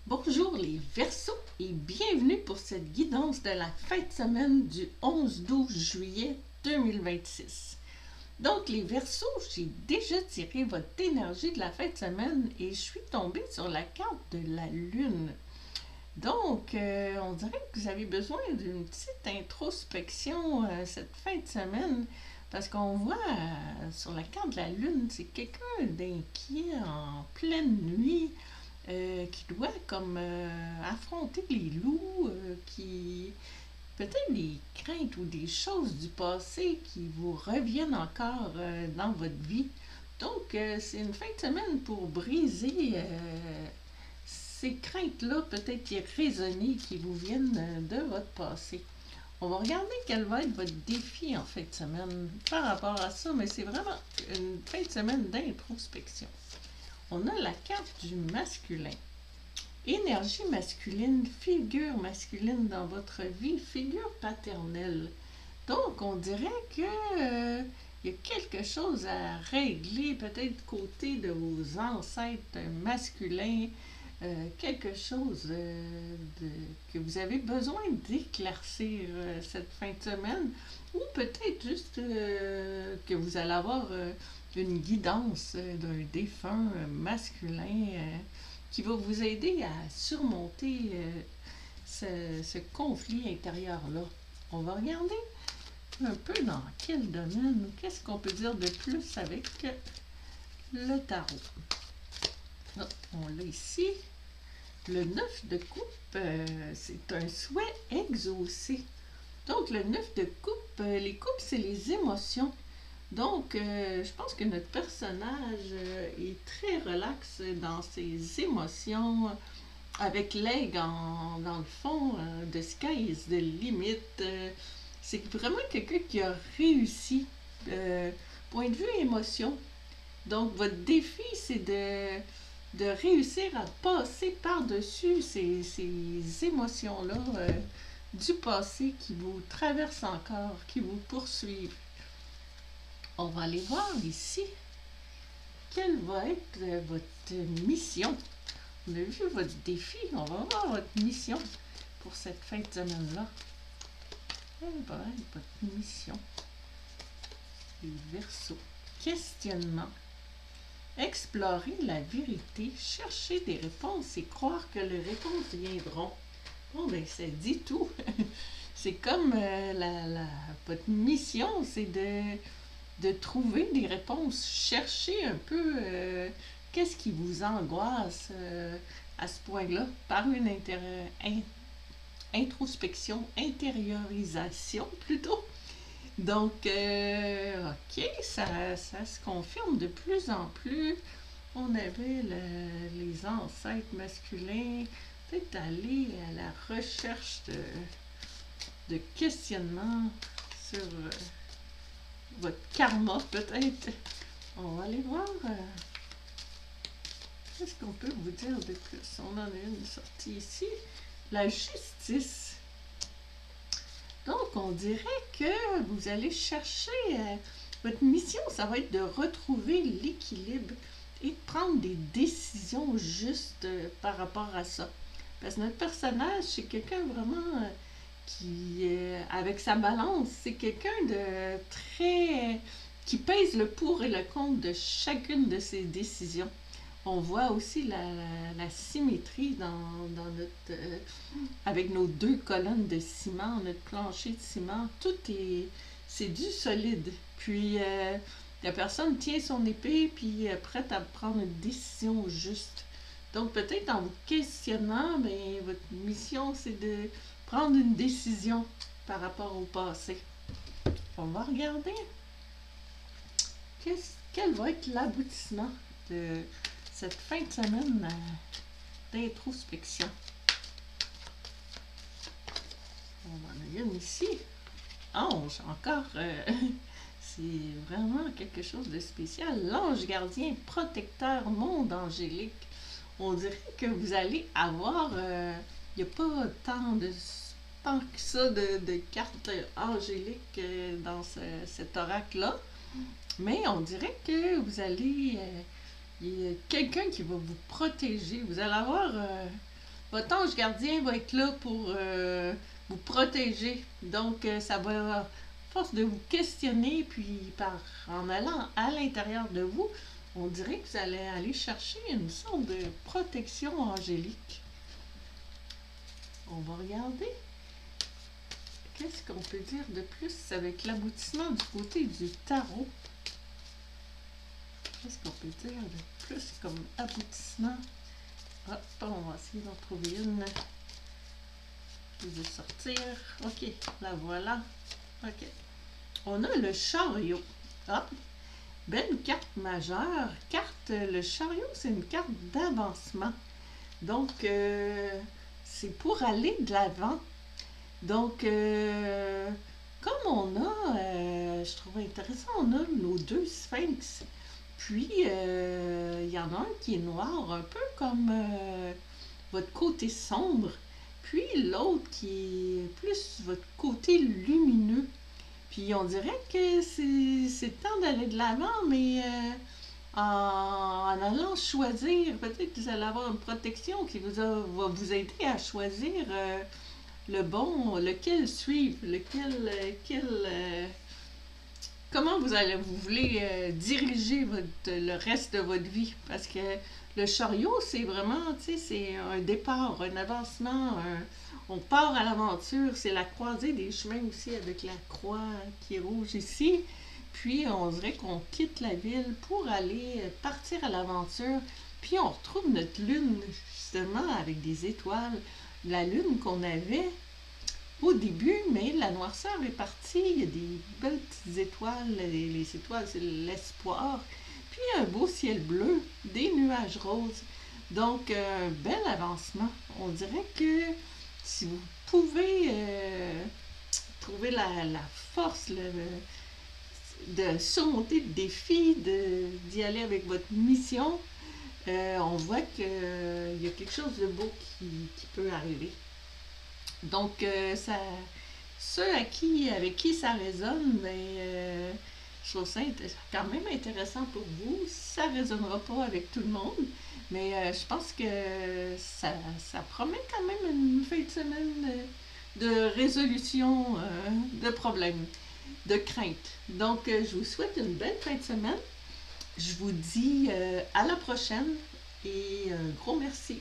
Bonjour les Verseaux et bienvenue pour cette guidance de la fin de semaine du 11-12 juillet 2026. Donc les Verseaux, j'ai déjà tiré votre énergie de la fin de semaine et je suis tombée sur la carte de la Lune. Donc, on dirait que vous avez besoin d'une petite introspection cette fin de semaine parce qu'on voit sur la carte de la Lune, c'est quelqu'un d'inquiet en pleine nuit qui doit comme affronter les loups, qui peut-être des craintes ou des choses du passé qui vous reviennent encore dans votre vie. Donc, c'est une fin de semaine pour briser ces craintes-là, peut-être irraisonnées qui vous viennent de votre passé. On va regarder quel va être votre défi en fin de semaine par rapport à ça, mais c'est vraiment une fin de semaine d'introspection. On a la carte du masculin. Énergie masculine, figure masculine dans votre vie, figure paternelle. Donc, on dirait que il y a quelque chose à régler, peut-être côté de vos ancêtres masculins, quelque chose que vous avez besoin d'éclaircir cette fin de semaine, ou peut-être juste que vous allez avoir une guidance d'un défunt masculin qui va vous aider à surmonter ce conflit intérieur-là. On va regarder un peu dans quel domaine, qu'est-ce qu'on peut dire de plus avec le tarot. Là, on l'a ici. Le 9 de coupe, c'est un souhait exaucé. Donc, le 9 de coupe, les coupes, c'est les émotions. Donc, je pense que notre personnage est très relax dans ses émotions, avec l'aigle dans le fond de Sky is the limit. C'est vraiment quelqu'un qui a réussi, point de vue émotion. Donc, votre défi, c'est de réussir à passer par-dessus ces émotions-là du passé qui vous traversent encore, qui vous poursuivent. On va aller voir ici quelle va être votre mission. On a vu votre défi, on va voir votre mission pour cette fin de semaine-là. Quelle va être votre mission? Les Verseaux. Questionnement. Explorer la vérité, chercher des réponses et croire que les réponses viendront. Bon, ben, ça dit tout. C'est comme votre mission, c'est de trouver des réponses, chercher un peu qu'est-ce qui vous angoisse à ce point-là par une introspection, intériorisation plutôt. Donc, ok, ça se confirme de plus en plus. On avait les ancêtres masculins, peut-être aller à la recherche de questionnement sur votre karma, peut-être. On va aller voir qu'est-ce qu'on peut vous dire de plus. On en a une sortie ici. La justice. Donc, on dirait que vous allez chercher, votre mission, ça va être de retrouver l'équilibre et de prendre des décisions justes par rapport à ça. Parce que notre personnage, c'est quelqu'un vraiment qui, avec sa balance, c'est quelqu'un de très qui pèse le pour et le contre de chacune de ses décisions. On voit aussi la symétrie dans notre avec nos deux colonnes de ciment, notre plancher de ciment, c'est du solide. Puis la personne tient son épée puis est prête à prendre une décision juste. Donc peut-être en vous questionnant, ben, votre mission c'est de prendre une décision par rapport au passé. On va regarder quel va être l'aboutissement de cette fin de semaine d'introspection. On en a une ici. Ange, encore. C'est vraiment quelque chose de spécial. L'ange gardien, protecteur, monde angélique. On dirait que vous allez avoir. Il n'y a pas tant que ça de cartes angéliques dans cet oracle-là. Mais on dirait que vous allez. Il y a quelqu'un qui va vous protéger. Vous allez avoir Votre ange gardien va être là pour vous protéger. Donc, ça va, à force de vous questionner, puis en allant à l'intérieur de vous, on dirait que vous allez aller chercher une sorte de protection angélique. On va regarder. Qu'est-ce qu'on peut dire de plus avec l'aboutissement du côté du tarot? Qu'est-ce qu'on peut dire de plus comme aboutissement? Hop, on va essayer d'en trouver une. De sortir. Ok, la voilà. Ok. On a le chariot. Hop. Belle carte majeure. Le chariot, c'est une carte d'avancement. Donc, c'est pour aller de l'avant. Donc, comme on a, je trouve intéressant, on a nos deux sphinx. Puis, il y en a un qui est noir, un peu comme votre côté sombre. Puis, l'autre qui est plus votre côté lumineux. Puis, on dirait que c'est le temps d'aller de l'avant, mais en allant choisir, peut-être que vous allez avoir une protection qui va vous aider à choisir le bon, lequel suivre, comment vous voulez diriger le reste de votre vie. Parce que le chariot, c'est vraiment, tu sais, c'est un départ, un avancement, on part à l'aventure. C'est la croisée des chemins aussi avec la croix qui est rouge ici. Puis on dirait qu'on quitte la ville pour aller partir à l'aventure. Puis on retrouve notre lune, justement, avec des étoiles. La lune qu'on avait au début, mais la noirceur est partie. Il y a des belles petites étoiles. Les étoiles, c'est l'espoir. Puis un beau ciel bleu, des nuages roses. Donc, un bel avancement. On dirait que si vous pouvez trouver la force de surmonter le défi, d'y aller avec votre mission, on voit qu'il y a quelque chose de beau qui peut arriver. Donc, ceux avec qui ça résonne, je trouve ça quand même intéressant pour vous. Ça ne résonnera pas avec tout le monde, mais je pense que ça promet quand même une fin de semaine de résolution de problèmes, de craintes. Donc, je vous souhaite une belle fin de semaine. Je vous dis à la prochaine et un gros merci.